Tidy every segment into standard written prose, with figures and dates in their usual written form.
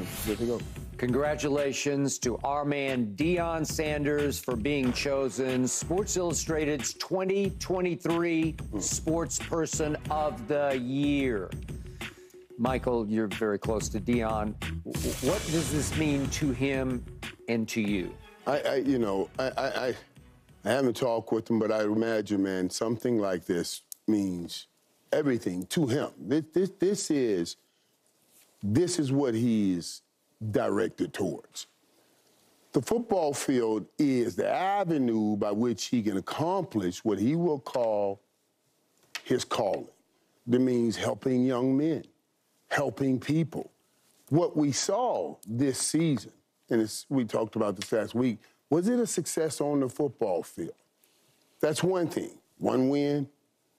and good to go. Congratulations to our man Deion Sanders for being chosen Sports Illustrated's 2023 Sportsperson of the Year. Michael, you're very close to Deion. What does this mean to him and to you? I haven't talked with him, but I imagine, man, something like this means everything to him. This is what he's directed towards. The football field is the avenue by which he can accomplish what he will call his calling. That means helping young men, helping people. What we saw this season, and we talked about this last week, was it a success on the football field? That's one thing. One win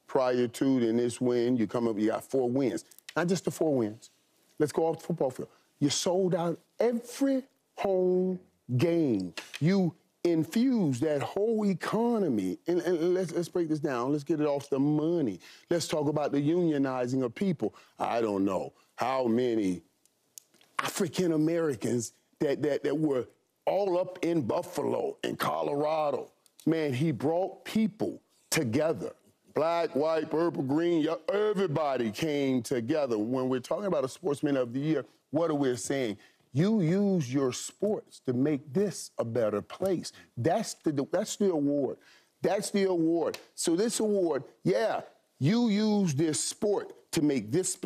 prior to, then this win, you got 4 wins. Not just the 4 wins. Let's go off the football field. You sold out every home game. You infused that whole economy. And let's break this down. Let's get it off the money. Let's talk about the unionizing of people. I don't know how many African Americans that were all up in Buffalo and Colorado. Man, he brought people together. Black, white, purple, green, everybody came together. When we're talking about a Sportsman of the Year, what are we saying? You use your sports to make this a better place. That's the award. That's the award. So this award, yeah, you use this sport to make this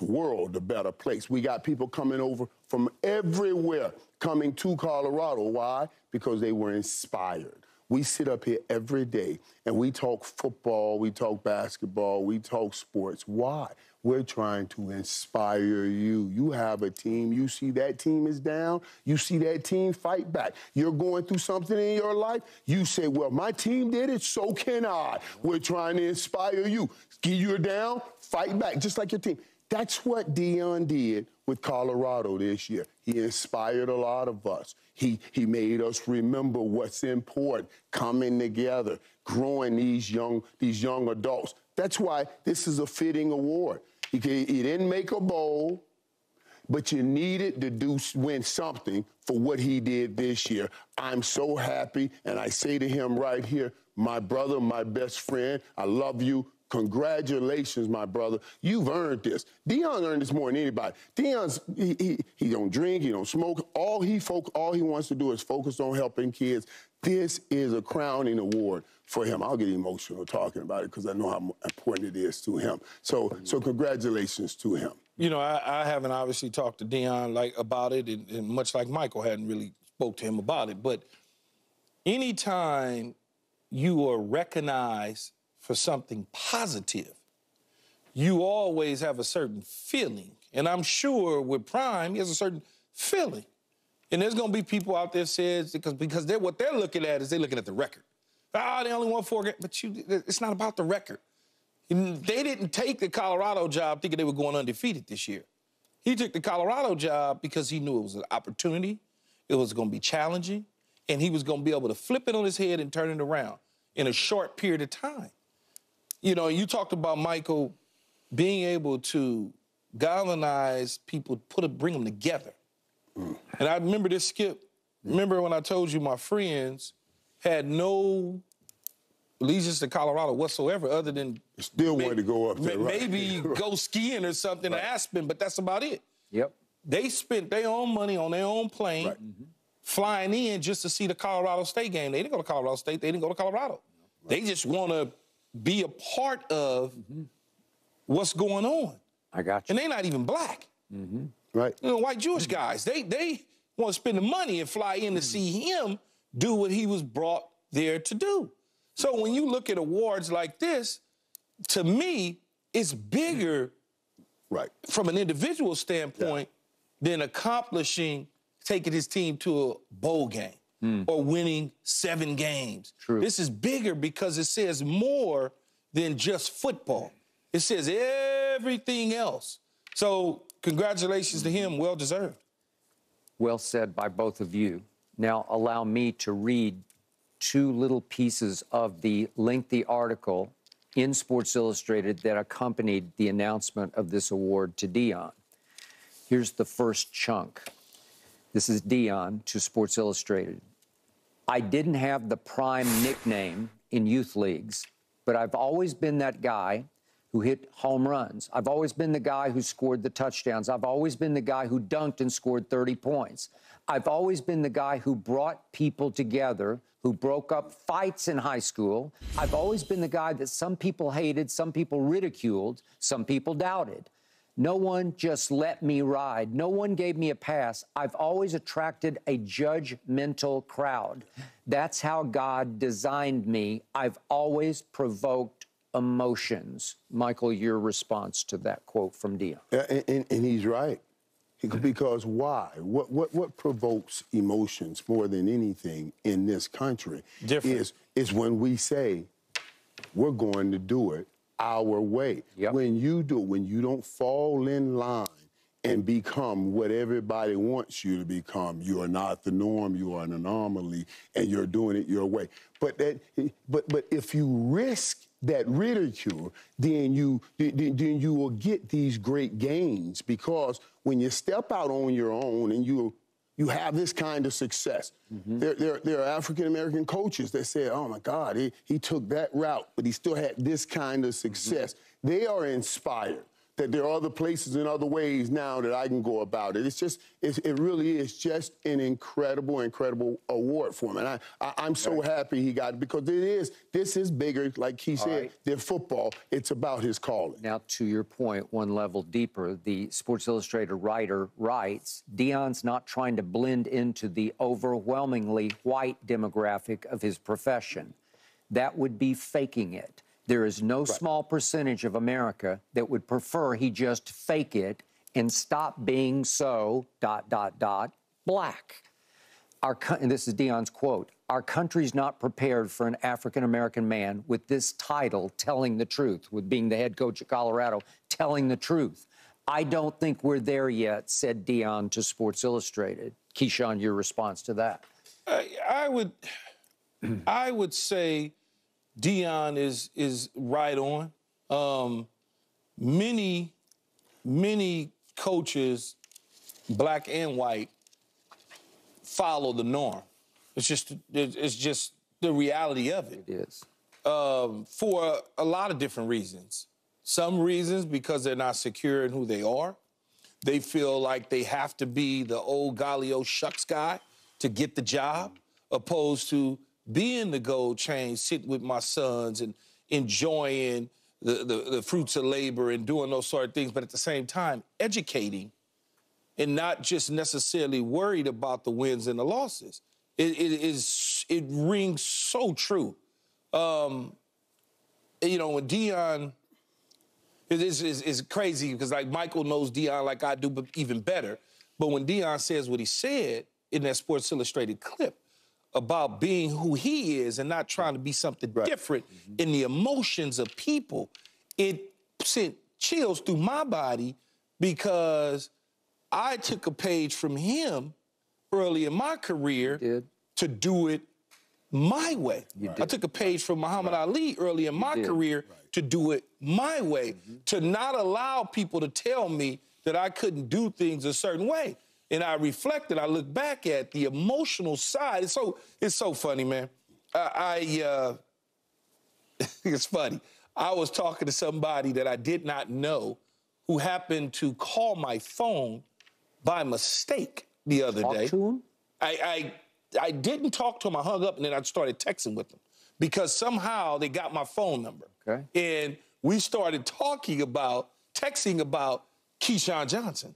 world a better place. We got people coming over from everywhere coming to Colorado. Why? Because they were inspired. We sit up here every day and we talk football, we talk basketball, we talk sports. Why? We're trying to inspire you. You have a team. You see that team is down. You see that team fight back. You're going through something in your life. You say, well, my team did it, so can I. We're trying to inspire you. You're down, fight back, just like your team. That's what Deion did with Colorado this year. He inspired a lot of us. He made us remember what's important, coming together, growing these young adults. That's why this is a fitting award. He didn't make a bowl, but you needed to win something for what he did this year. I'm so happy, and I say to him right here, my brother, my best friend, I love you. Congratulations, my brother. You've earned this. Deion earned this more than anybody. Deion's, he don't drink, he don't smoke. All he wants to do is focus on helping kids. This is a crowning award for him. I'll get emotional talking about it because I know how important it is to him. So congratulations to him. You know, I haven't obviously talked to Deion about it, and much like Michael hadn't really spoke to him about it. But anytime you are recognized for something positive, you always have a certain feeling. And I'm sure with Prime, he has a certain feeling. And there's going to be people out there says because what they're looking at is they're looking at the record. They only won 4 games. But it's not about the record. They didn't take the Colorado job thinking they were going undefeated this year. He took the Colorado job because he knew it was an opportunity, it was going to be challenging, and he was going to be able to flip it on his head and turn it around in a short period of time. You know, you talked about, Michael, being able to galvanize people, bring them together. And I remember this, Skip. Remember when I told you my friends had no allegiance to Colorado whatsoever other than... Still wanted to go up there, right? Maybe go skiing or something in Aspen, but that's about it. Yep. They spent their own money on their own plane, flying in just to see the Colorado State game. They didn't go to Colorado State. They didn't go to Colorado. They just want to be a part of what's going on. I got you. And they're not even black. Right. You know, white Jewish guys, they want to spend the money and fly in to see him do what he was brought there to do. So when you look at awards like this, to me, it's bigger from an individual standpoint than accomplishing taking his team to a bowl game or winning 7 games. True. This is bigger because it says more than just football. It says everything else. So congratulations to him, well-deserved. Well said by both of you. Now allow me to read 2 little pieces of the lengthy article in Sports Illustrated that accompanied the announcement of this award to Deion. Here's the first chunk. This is Deion to Sports Illustrated. I didn't have the prime nickname in youth leagues, but I've always been that guy who hit home runs. I've always been the guy who scored the touchdowns. I've always been the guy who dunked and scored 30 points. I've always been the guy who brought people together, who broke up fights in high school. I've always been the guy that some people hated, some people ridiculed, some people doubted. No one just let me ride. No one gave me a pass. I've always attracted a judgmental crowd. That's how God designed me. I've always provoked emotions. Michael, your response to that quote from Deion. And he's right. Because why? What provokes emotions more than anything in this country is when we say, we're going to do it our way. Yep. When you don't fall in line and become what everybody wants you to become, you are not the norm, you are an anomaly, and you're doing it your way. But if you risk that ridicule, then you will get these great gains, because when you step out on your own and you have this kind of success. There are African-American coaches that say, oh, my God, he took that route, but he still had this kind of success. They are inspired that there are other places and other ways now that I can go about it. It really is just an incredible, incredible award for him. And I'm so happy he got it, because this is bigger, like he said, than football. It's about his calling. Now, to your point, one level deeper, the Sports Illustrated writer writes, Deion's not trying to blend into the overwhelmingly white demographic of his profession. That would be faking it. There is no small percentage of America that would prefer he just fake it and stop being so ... black. And this is Deion's quote, our country's not prepared for an African-American man with this title telling the truth, with being the head coach of Colorado, telling the truth. I don't think we're there yet, said Deion to Sports Illustrated. Keyshawn, your response to that? I would say Deion is right on. Many coaches, black and white, follow the norm. It's just the reality of it. It is. For a lot of different reasons. Some reasons because they're not secure in who they are. They feel like they have to be the old golly oh shucks guy to get the job, opposed to being the gold chain, sitting with my sons and enjoying the fruits of labor and doing those sort of things, but at the same time, educating and not just necessarily worried about the wins and the losses. It rings so true. When Deion, it's crazy because, like, Michael knows Deion like I do, but even better. But when Deion says what he said in that Sports Illustrated clip, about being who he is and not trying to be something different in the emotions of people, it sent chills through my body, because I took a page from him early in my career to do it my way. I took a page from Muhammad Ali early in my career to do it my way, to not allow people to tell me that I couldn't do things a certain way. And I reflected, I look back at the emotional side. It's so funny, man. It's funny. I was talking to somebody that I did not know who happened to call my phone by mistake the other day. Talk to him? I didn't talk to him. I hung up, and then I started texting with him because somehow they got my phone number. Okay. And we started texting about Keyshawn Johnson.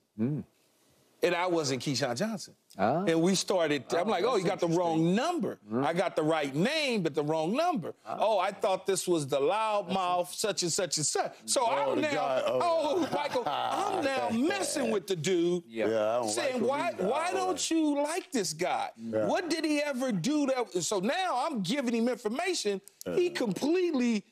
And I wasn't Keyshawn Johnson. And we started, I'm like, oh, you got the wrong number. I got the right name, but the wrong number. Oh, I thought this was the loudmouth, such and such and such. So I'm now, Michael, I'm now messing with the dude, saying, why don't you like this guy? What did he ever do that? So now I'm giving him information. He completely,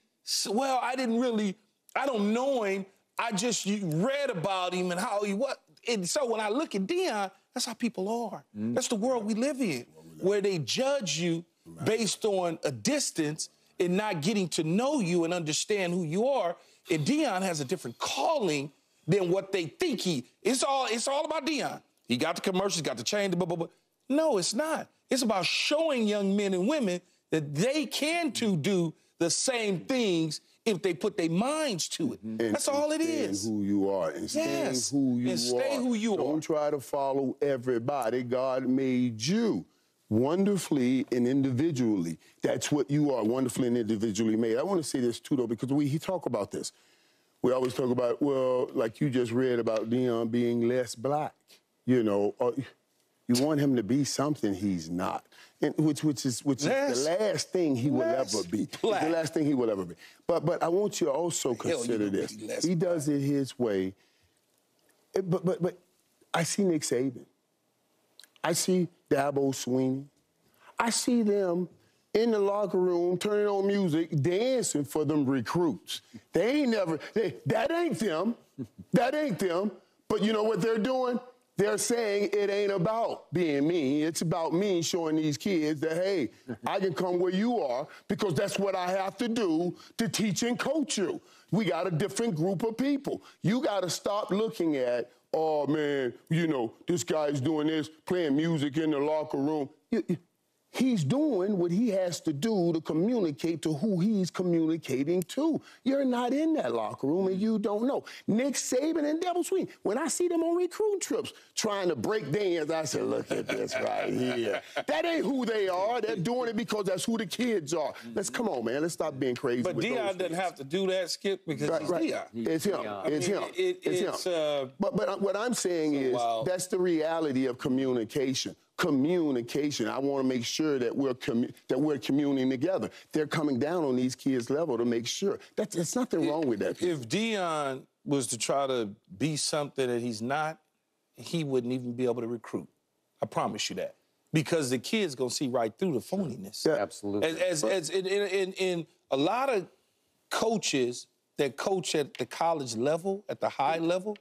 I don't know him. I just read about him and how he was. And so when I look at Deion, that's how people are. That's the world we live in, where they judge you based on a distance and not getting to know you and understand who you are. And Deion has a different calling than what they think it's all about Deion. He got the commercials, got the chain, blah, blah, blah. No, it's not. It's about showing young men and women that they can too do the same things if they put their minds to it. That's all it is. Who you are and staying who you are. And stay who you are. Don't try to follow everybody. God made you wonderfully and individually. That's what you are, wonderfully and individually made. I want to say this too, though, because we talk about this. We always talk about, well, like you just read about Deion being less black, you know. You want him to be something he's not, and which is the last thing he will ever be. It's the last thing he will ever be. But I want you to also consider this. He does it his way. But I see Nick Saban. I see Dabo Sweeney. I see them in the locker room turning on music, dancing for them recruits. They ain't never. That ain't them. That ain't them. But you know what they're doing? They're saying it ain't about being me. It's about me showing these kids that, hey, I can come where you are because that's what I have to do to teach and coach you. We got a different group of people. You got to stop looking at, oh, man, you know, this guy's doing this, playing music in the locker room. He's doing what he has to do to communicate to who he's communicating to. You're not in that locker room and you don't know. Nick Saban and Dabo Sweeney, when I see them on recruiting trips trying to break dance, I say, look at this right here. That ain't who they are. They're doing it because that's who the kids are. Come on, man. Let's stop being crazy. But Deion doesn't have to do that, Skip, because he's Deion. It's him. It's him. It's him. But what I'm saying is that's the reality of communication. Communication. I want to make sure that we're communing together. They're coming down on these kids' level to make sure. There's nothing wrong with that. If Deion was to try to be something that he's not, he wouldn't even be able to recruit. I promise you that. Because the kids going to see right through the phoniness. Yeah. Absolutely. As in a lot of coaches that coach at the college level, at the high level,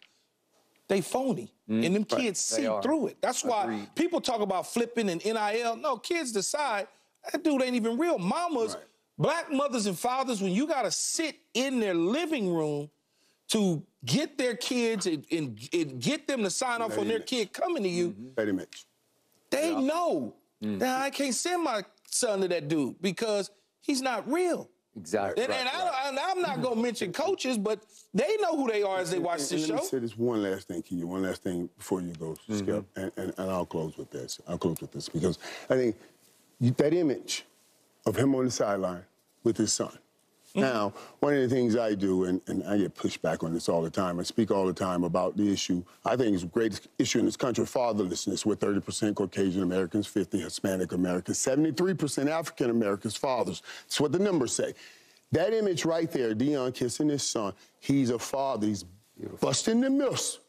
they phony. And them kids see through it. That's why people talk about flipping and NIL. No, kids decide, that dude ain't even real. Mamas, black mothers and fathers, when you got to sit in their living room to get their kids and get them to sign off on their kid coming to you, they know that I can't send my son to that dude because he's not real. Exactly. And I'm not going to mention coaches, but they know who they are as they watch this show. Let me say this one last thing, Key, one last thing before you go, Skip, and I'll close with this. Because I think that image of him on the sideline with his son. Now, one of the things I do, and I get pushed back on this all the time, I speak all the time about the issue, I think it's the greatest issue in this country, fatherlessness. We're 30% Caucasian Americans, 50% Hispanic Americans, 73% African Americans, fathers. That's what the numbers say. That image right there, Deion kissing his son, he's a father. He's busting the myths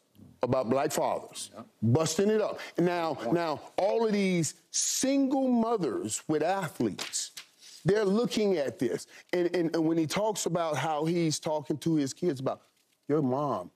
about black fathers, busting it up. And now, all of these single mothers with athletes, they're looking at this. And when he talks about how he's talking to his kids about, your mom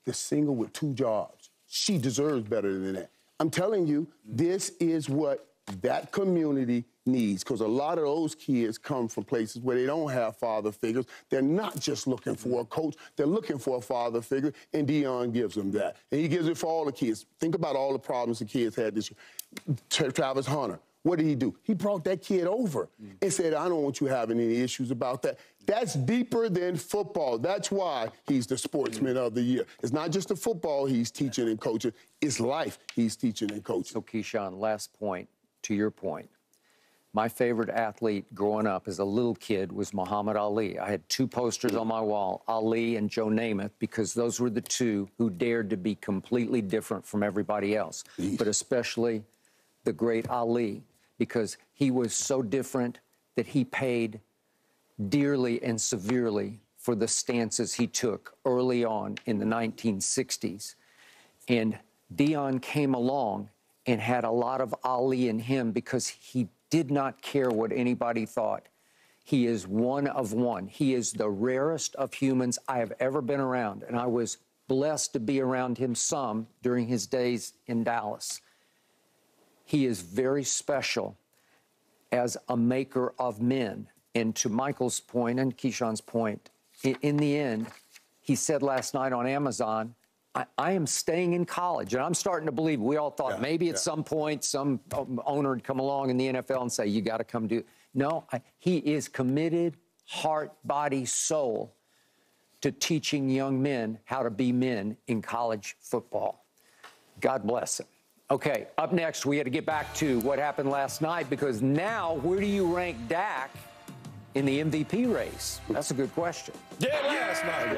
is single with 2 jobs. She deserves better than that. I'm telling you, this is what that community needs, because a lot of those kids come from places where they don't have father figures. They're not just looking for a coach. They're looking for a father figure, and Deion gives them that. And he gives it for all the kids. Think about all the problems the kids had this year. Travis Hunter. What did he do? He brought that kid over and said, I don't want you having any issues about that. That's deeper than football. That's why he's the sportsman of the year. It's not just the football he's teaching and coaching. It's life he's teaching and coaching. So, Keyshawn, last point, to your point. My favorite athlete growing up as a little kid was Muhammad Ali. I had 2 posters on my wall, Ali and Joe Namath, because those were the 2 who dared to be completely different from everybody else, but especially the great Ali, because he was so different that he paid dearly and severely for the stances he took early on in the 1960s. And Deion came along and had a lot of Ali in him because he did not care what anybody thought. He is one of one. He is the rarest of humans I have ever been around, and I was blessed to be around him some during his days in Dallas. He is very special as a maker of men. And to Michael's point and Keyshawn's point, in the end, he said last night on Amazon I am staying in college. And I'm starting to believe, we all thought maybe at some point some owner would come along in the NFL and say, you got to come do it. No, he is committed, heart, body, soul, to teaching young men how to be men in college football. God bless him. Okay, up next, we got to get back to what happened last night, because now, where do you rank Dak in the MVP race? That's a good question. Yeah, last night.